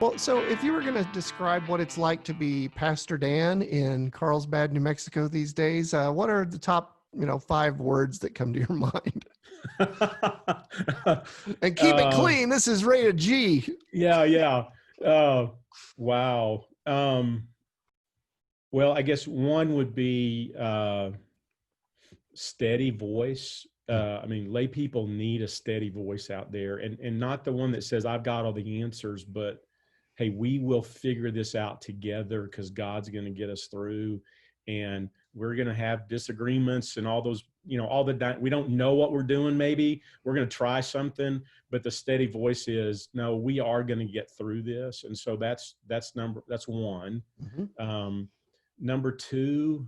Well, so if you were going to describe what it's like to be Pastor Dan in Carlsbad, New Mexico these days, what are the top, 5 words that come to your mind? And keep it uh, clean. This is rated G. yeah, yeah. Wow. Well, I guess one would be steady voice. I mean, lay people need a steady voice out there, and not the one that says I've got all the answers, but hey, we will figure this out together because God's going to get us through, and we're going to have disagreements and all those, we don't know what we're doing. Maybe we're going to try something, but the steady voice is no, we are going to get through this, and so that's one. Mm-hmm. Number two.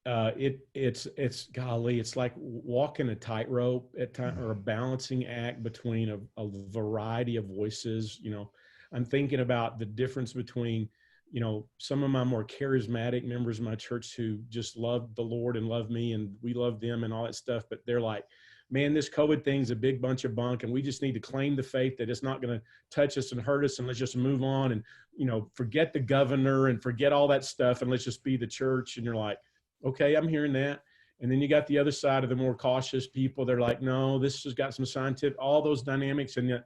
It's golly, it's like walking a tightrope at time, or a balancing act between a variety of voices. I'm thinking about the difference between, some of my more charismatic members of my church who just love the Lord and love me and we love them and all that stuff, but they're like, man, this COVID thing's a big bunch of bunk and we just need to claim the faith that it's not going to touch us and hurt us, and let's just move on and forget the governor and forget all that stuff and let's just be the church. And you're like, okay, I'm hearing that. And then you got the other side of the more cautious people. They're like, no, this has got some scientific, all those dynamics. And yet,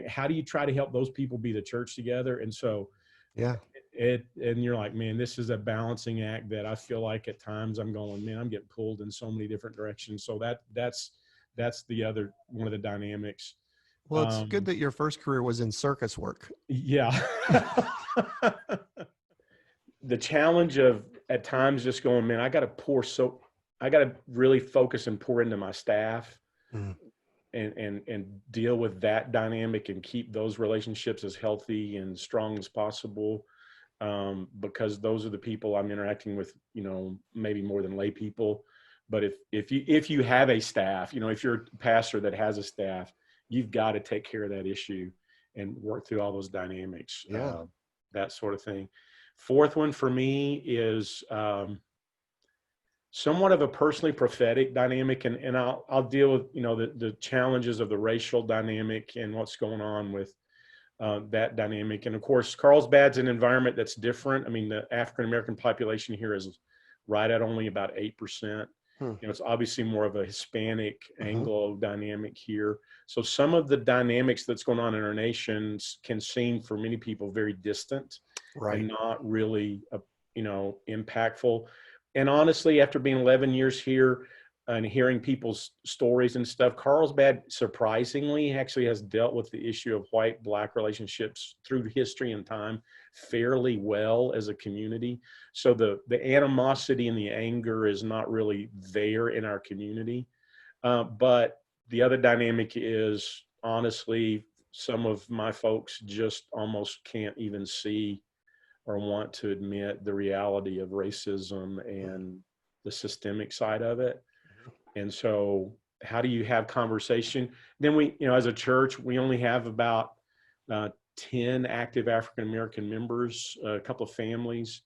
how do you try to help those people be the church together? And so Yeah. and you're like, man, this is a balancing act that I feel like at times I'm going, man, I'm getting pulled in so many different directions. So that's the other one of the dynamics. Well, it's good that your first career was in circus work. Yeah. The challenge of at times just going, man, I got to really focus and pour into my staff and deal with that dynamic and keep those relationships as healthy and strong as possible. Because those are the people I'm interacting with, maybe more than lay people. But if you have a staff, if you're a pastor that has a staff, you've got to take care of that issue and work through all those dynamics, that sort of thing. Fourth one for me is somewhat of a personally prophetic dynamic, and I'll deal with the challenges of the racial dynamic and what's going on with that dynamic. And of course, Carlsbad's an environment that's different. I mean, the African American population here is right at only about 8%. It's obviously more of a Hispanic Anglo dynamic here. So some of the dynamics that's going on in our nations can seem for many people very distant, and not really, impactful. And honestly, after being 11 years here and hearing people's stories and stuff, Carlsbad surprisingly actually has dealt with the issue of white-black relationships through history and time fairly well as a community. So the animosity and the anger is not really there in our community. But the other dynamic is, honestly, some of my folks just almost can't even see or want to admit the reality of racism and the systemic side of it. And so how do you have conversation? Then we, as a church, we only have about 10 active African-American members, a couple of families.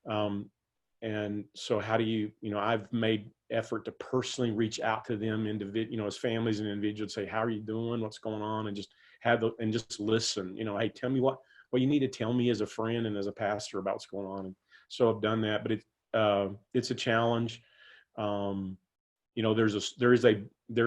And so how do you, I've made effort to personally reach out to them, as families and individuals, say, how are you doing? What's going on? And just just listen, hey, tell me what you need to tell me as a friend and as a pastor about what's going on. And so I've done that, but it's a challenge. There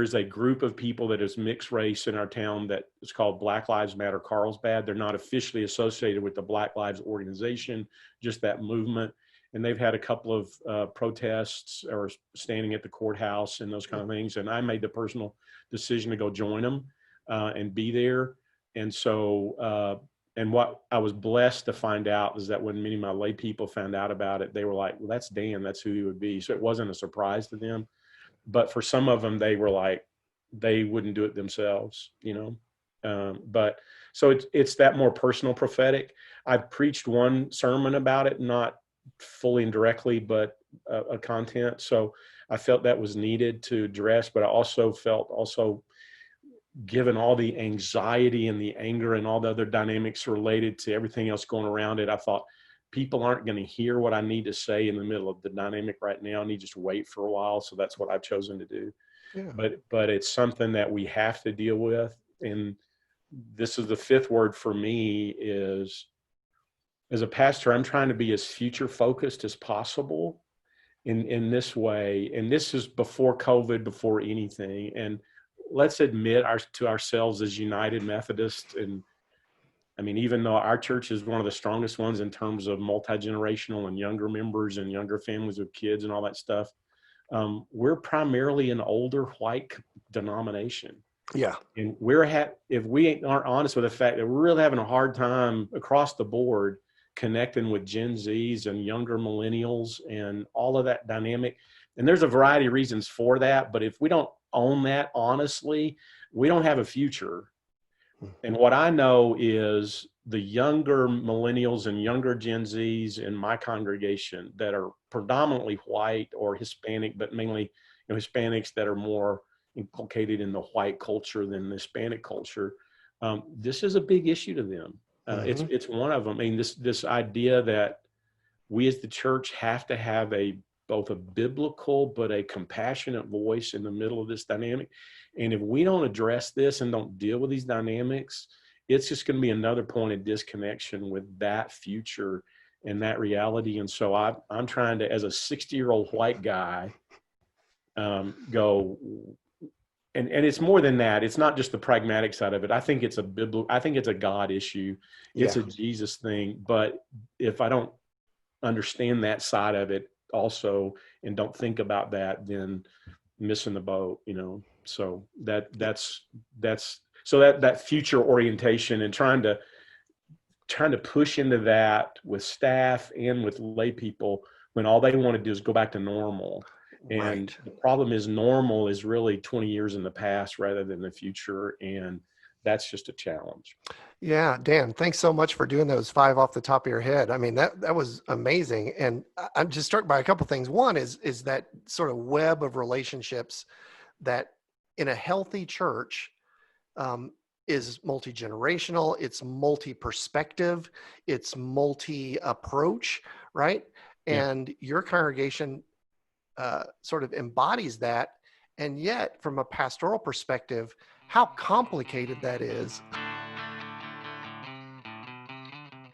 is a group of people that is mixed race in our town that is called Black Lives Matter Carlsbad. They're not officially associated with the Black Lives organization, just that movement. And they've had a couple of protests or standing at the courthouse and those kind of things. And I made the personal decision to go join them and be there. And so, and what I was blessed to find out is that when many of my lay people found out about it, they were like, well, that's Dan, that's who he would be. So it wasn't a surprise to them. But for some of them, they were like, they wouldn't do it themselves, but so it's that more personal prophetic. I've preached one sermon about it, not fully and directly, but a content. So I felt that was needed to address, but I also felt given all the anxiety and the anger and all the other dynamics related to everything else going around it, I thought people aren't going to hear what I need to say in the middle of the dynamic right now. I need to just wait for a while. So that's what I've chosen to do. Yeah. But it's something that we have to deal with. And this is the fifth word for me is, as a pastor, I'm trying to be as future focused as possible in this way. And this is before COVID, before anything. And let's admit to ourselves as United Methodists, and I mean, even though our church is one of the strongest ones in terms of multi-generational and younger members and younger families with kids and all that stuff, we're primarily an older white denomination. Yeah. And if we aren't honest with the fact that we're really having a hard time across the board connecting with Gen Zs and younger millennials and all of that dynamic. And there's a variety of reasons for that, but if we don't own that honestly, we don't have a future. And what I know is the younger millennials and younger Gen Zs in my congregation that are predominantly white or Hispanic, but mainly Hispanics that are more inculcated in the white culture than the Hispanic culture. This is a big issue to them. It's one of them. I mean, this idea that we as the church have to have both a biblical but a compassionate voice in the middle of this dynamic. And if we don't address this and don't deal with these dynamics, it's just going to be another point of disconnection with that future and that reality. And so I'm trying to, as a 60-year-old white guy, go. And it's more than that. It's not just the pragmatic side of it. I think it's a God issue. It's a Jesus thing. But if I don't understand that side of it also and don't think about that, then missing the boat, So that's that future orientation and trying to push into that with staff and with lay people when all they want to do is go back to normal. And the problem is normal is really 20 years in the past rather than the future. And that's just a challenge. Yeah, Dan, thanks so much for doing those 5 off the top of your head. I mean, that was amazing. And I'm just struck by a couple of things. One is that sort of web of relationships that in a healthy church is multi-generational, it's multi-perspective, it's multi-approach, right? Yeah. And your congregation sort of embodies that. And yet, from a pastoral perspective, how complicated that is.